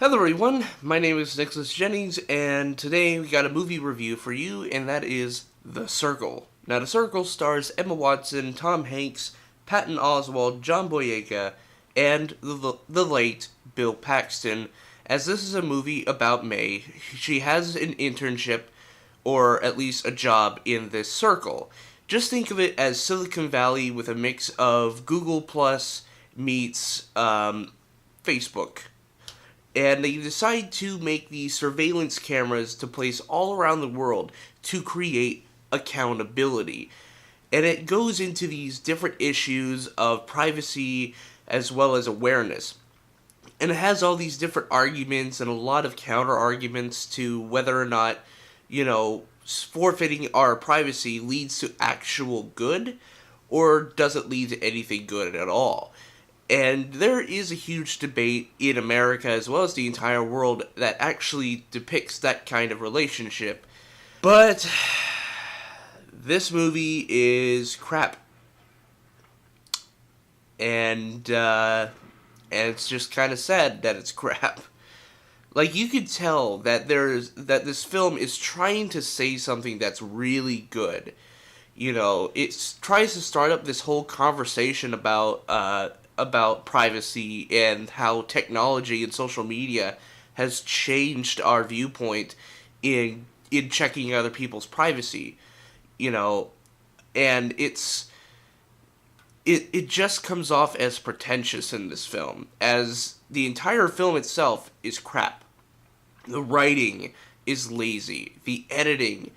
Hello everyone, my name is Nicholas Jennings, and today we got a movie review for you, and that is The Circle. Now, The Circle stars Emma Watson, Tom Hanks, Patton Oswalt, John Boyega, and the late Bill Paxton, as this is a movie about May. She has an internship, or at least a job, in this circle. Just think of it as Silicon Valley with a mix of Google Plus meets Facebook, and they decide to make these surveillance cameras to place all around the world to create accountability. And it goes into these different issues of privacy as well as awareness. And it has all these different arguments and a lot of counter arguments to whether or not, forfeiting our privacy leads to actual good, or does it lead to anything good at all. And there is a huge debate in America as well as the entire world that actually depicts that kind of relationship. But this movie is crap. And it's just kind of sad that it's crap. Like, you could tell that this film is trying to say something that's really good. It tries to start up this whole conversation about privacy and how technology and social media has changed our viewpoint in checking other people's privacy, and it just comes off as pretentious in this film, as the entire film itself is crap. The writing is lazy, the editing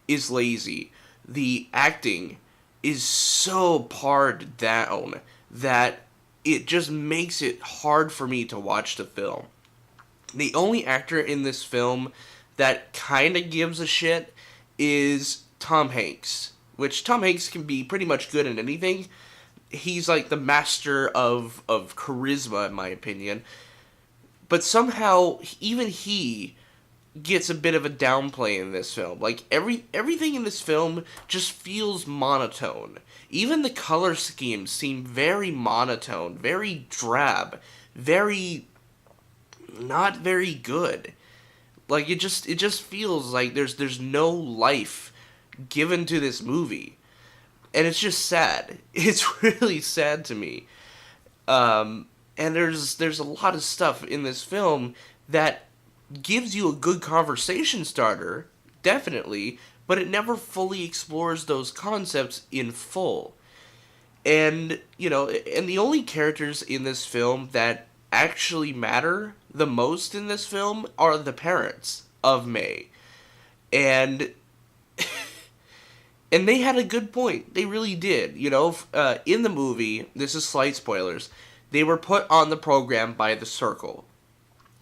is lazy, the acting is so pared down that it just makes it hard for me to watch the film. The only actor in this film that kind of gives a shit is Tom Hanks, which Tom Hanks can be pretty much good in anything. He's like the master of charisma, in my opinion. But somehow, even he gets a bit of a downplay in this film. Like, everything in this film just feels monotone. Even the color schemes seem very monotone, very drab, very not very good. Like, it just feels like there's no life given to this movie. And it's just sad. It's really sad to me. And there's a lot of stuff in this film that gives you a good conversation starter, definitely, but it never fully explores those concepts in full. And, and the only characters in this film that actually matter the most in this film are the parents of May. And and they had a good point. They really did. In the movie, this is slight spoilers, they were put on the program by the Circle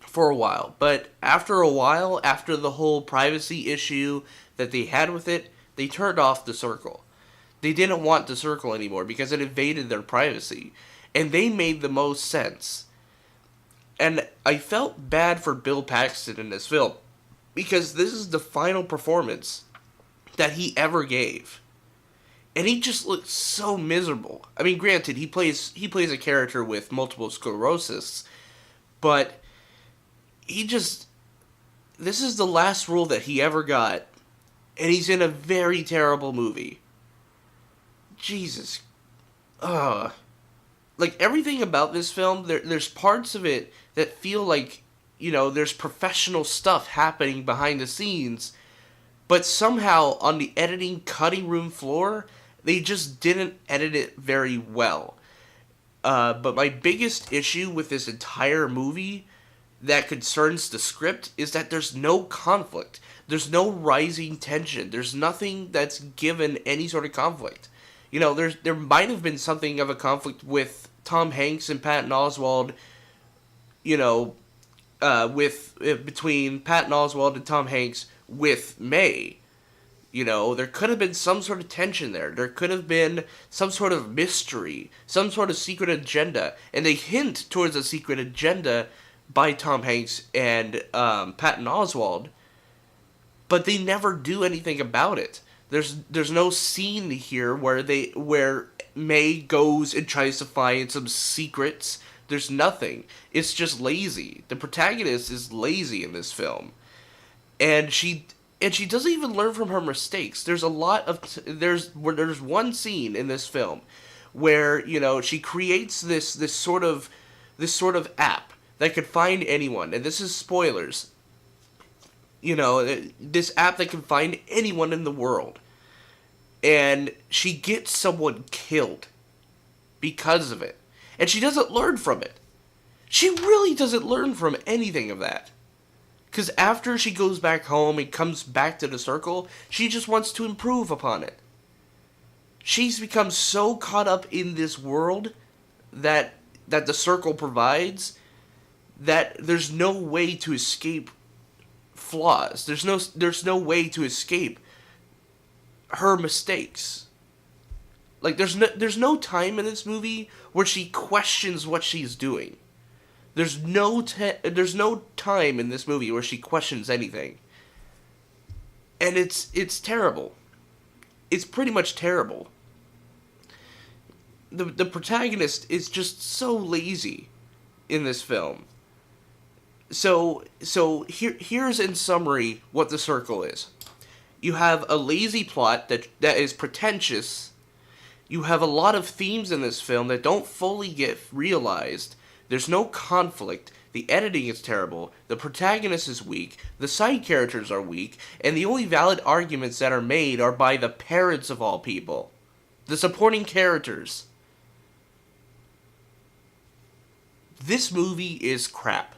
for a while. But after a while, after the whole privacy issue that they had with it, they turned off the Circle. They didn't want the Circle anymore because it invaded their privacy. And they made the most sense. And I felt bad for Bill Paxton in this film, because this is the final performance that he ever gave. And he just looks so miserable. I mean, granted, he plays a character with multiple sclerosis, but this is the last role that he ever got, and he's in a very terrible movie. Jesus. Like, everything about this film, there's parts of it that feel like, there's professional stuff happening behind the scenes, but somehow on the editing cutting room floor, they just didn't edit it very well. But my biggest issue with this entire movie that concerns the script is that there's no conflict. There's no rising tension. There's nothing that's given any sort of conflict. There might have been something of a conflict with Tom Hanks and Patton Oswalt, between Patton Oswalt and Tom Hanks with May. There could have been some sort of tension there. There could have been some sort of mystery, some sort of secret agenda. And they hint towards a secret agenda by Tom Hanks and Patton Oswalt, but they never do anything about it. There's no scene here where May goes and tries to find some secrets There's nothing. It's just lazy. The protagonist is lazy in this film. And she doesn't even learn from her mistakes. There's a lot of there's one scene in this film where, you know, she creates this sort of app that could find anyone. And this is spoilers. You know, this app that can find anyone in the world. And she gets someone killed because of it. And she doesn't learn from it. She really doesn't learn from anything of that. Because after she goes back home and comes back to the circle, she just wants to improve upon it. She's become so caught up in this world that the circle provides that there's no way to escape flaws. There's no way to escape her mistakes. Like, there's no time in this movie where she questions what she's doing. There's no time in this movie where she questions anything. And it's terrible. It's pretty much terrible. The protagonist is just so lazy in this film. So here's in summary what the circle is. You have a lazy plot that is pretentious. You have a lot of themes in this film that don't fully get realized. There's no conflict. The editing is terrible. The protagonist is weak. The side characters are weak. And the only valid arguments that are made are by the parents of all people. The supporting characters. This movie is crap.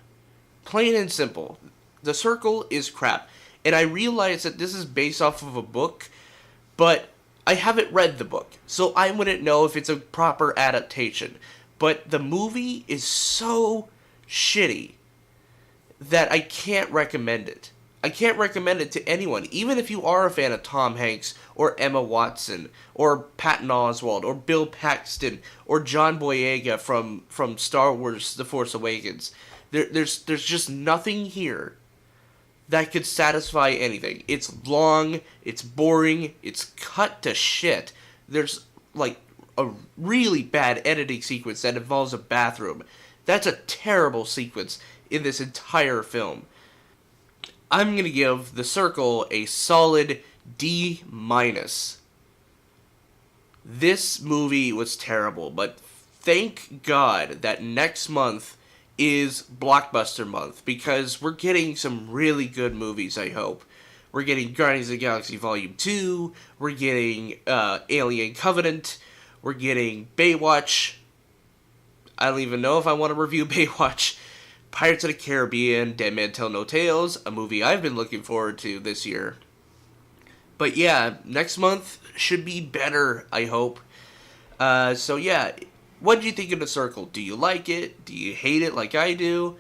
Plain and simple. The Circle is crap. And I realize that this is based off of a book, but I haven't read the book, so I wouldn't know if it's a proper adaptation. But the movie is so shitty that I can't recommend it. I can't recommend it to anyone, even if you are a fan of Tom Hanks, or Emma Watson, or Patton Oswalt, or Bill Paxton, or John Boyega from Star Wars The Force Awakens. There's just nothing here that could satisfy anything. It's long, it's boring, it's cut to shit. There's, like, a really bad editing sequence that involves a bathroom. That's a terrible sequence in this entire film. I'm gonna give The Circle a solid D-. This movie was terrible, but thank God that next month is Blockbuster month, because we're getting some really good movies, I hope. We're getting Guardians of the Galaxy Volume 2, we're getting Alien Covenant, we're getting Baywatch. I don't even know if I want to review Baywatch. Pirates of the Caribbean, Dead Man Tell No Tales, a movie I've been looking forward to this year. But yeah, next month should be better, I hope. So yeah, what do you think of The Circle? Do you like it? Do you hate it like I do?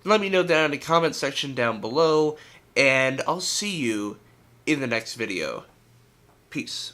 Let me know down in the comment section down below, and I'll see you in the next video. Peace.